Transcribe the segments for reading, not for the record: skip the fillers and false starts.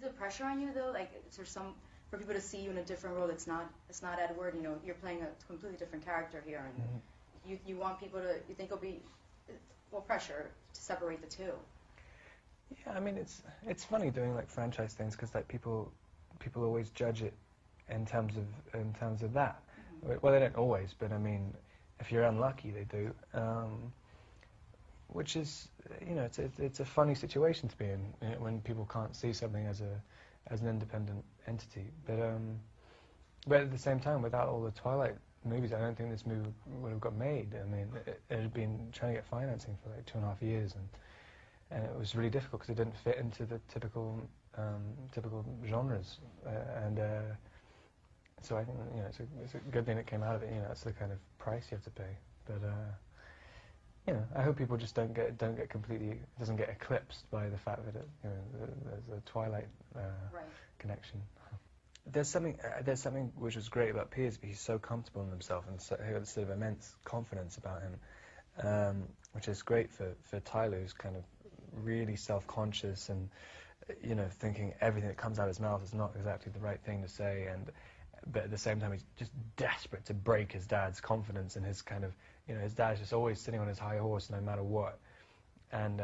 it pressure on you though? Like, is there some for people to see you in a different role? It's not Edward. You know, you're playing a completely different character here, and you want people to. You think it'll be more pressure to separate the two? Yeah, I mean it's funny doing like franchise things because like people always judge it in terms of that. Well, they don't always, but I mean, if you're unlucky, they do. Which is, you know, it's a funny situation to be in, you know, when people can't see something as an independent entity. But at the same time, without all the Twilight movies, I don't think this movie would have got made. I mean, it had been trying to get financing for like 2.5 years, and it was really difficult because it didn't fit into the typical genres. So I think, you know, it's a good thing that came out of it. You know, that's the kind of price you have to pay. But you know, I hope people just don't get completely, doesn't get eclipsed by the fact that you know, there's a Twilight connection. There's something which was great about Piers. He's so comfortable in himself, and he got this sort of immense confidence about him, which is great for Tyler, who's kind of really self-conscious and, you know, thinking everything that comes out of his mouth is not exactly the right thing to say, but at the same time he's just desperate to break his dad's confidence, and his kind of, you know, his dad's just always sitting on his high horse no matter what, and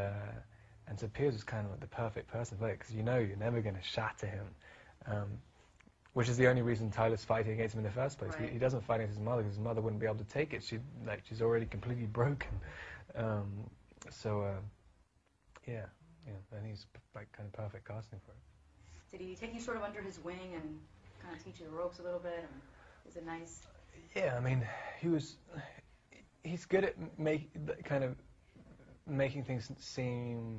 so Piers is kind of like the perfect person for it, because you know you're never going to shatter him, which is the only reason Tyler's fighting against him in the first place. He doesn't fight against his mother because his mother wouldn't be able to take it. She's already completely broken. Yeah, and he's like kind of perfect casting for it. Did he take you sort of under his wing and kind of teach you the ropes a little bit? And is it nice? Yeah, I mean, he's good at making things seem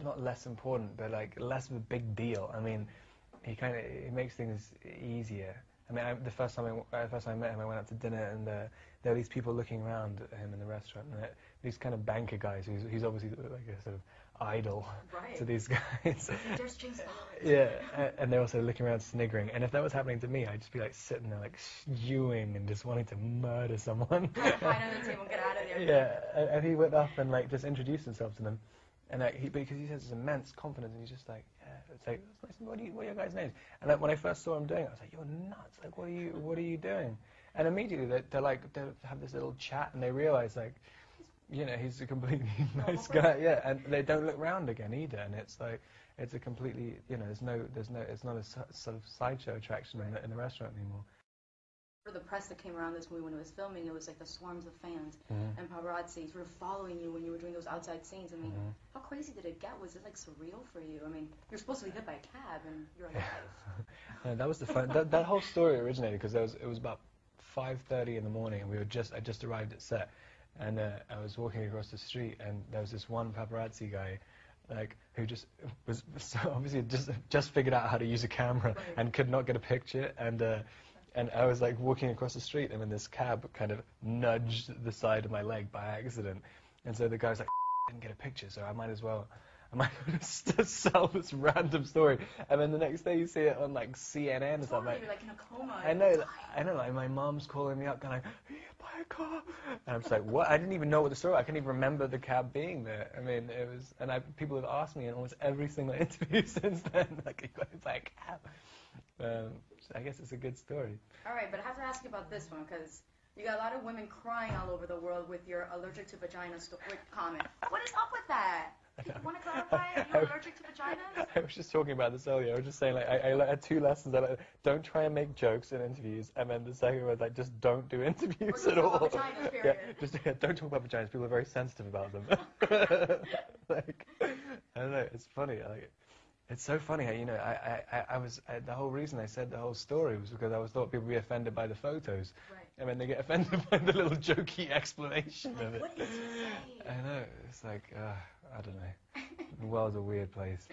not less important, but like less of a big deal. I mean, he makes things easier. I mean, the first time I met him, I went out to dinner, and there were these people looking around at him in the restaurant, and these kind of banker guys. He's obviously like a sort of idol to these guys. There's James Bond. Yeah, and they're also looking around sniggering. And if that was happening to me, I'd just be like sitting there like stewing and just wanting to murder someone. Hide under the table, get out of there. Yeah, and he went up and like just introduced himself to them, and because he has this immense confidence, and he's just like, yeah, it's like, what are your guys' names? And like when I first saw him doing it, I was like, you're nuts! Like, what are you doing? And immediately they have this little chat, and they realize like, you know, he's a completely nice guy, yeah, and they don't look round again either, and it's like, it's a completely, you know, it's not a sort of sideshow attraction in the restaurant anymore. For the press that came around this movie when it was filming, it was like the swarms of fans and paparazzi sort of following you when you were doing those outside scenes. I mean, how crazy did it get? Was it like surreal for you? I mean, you're supposed to be hit by a cab and you're alive. Yeah, that was the fun. that whole story originated because it was about 5:30 in the morning, and I just arrived at set. And I was walking across the street, and there was this one paparazzi guy, like, who just was so obviously just figured out how to use a camera and could not get a picture. And I was like walking across the street, and then this cab kind of nudged the side of my leg by accident. And so the guy was like, I didn't get a picture, so I might as well just sell this random story. And then the next day you see it on like CNN or something. You're like in a coma. I know, like my mom's calling me up going, "Are you hit by a car?" And I'm just like, what? I didn't even know what the story was. I couldn't even remember the cab being there. I mean, it was, and people have asked me in almost every single interview since then, like, you got hit by a cab. I guess it's a good story. All right, but I have to ask you about this one, because you got a lot of women crying all over the world with your allergic to vagina comment. What is up with that? You want to clarify? You're allergic to vaginas? I was just talking about this earlier. I was just saying, like, I had 2 lessons. Don't try and make jokes in interviews, and then the second was like, just don't do interviews at all. Vaginas, period. Don't talk about vaginas. People are very sensitive about them. Like, I don't know. It's funny. Like, it's so funny how, you know, the whole reason I said the whole story was because I thought people would be offended by the photos. Right. And then they get offended by the little jokey explanation of it. What is it? I know. It's like, I don't know. The world's a weird place.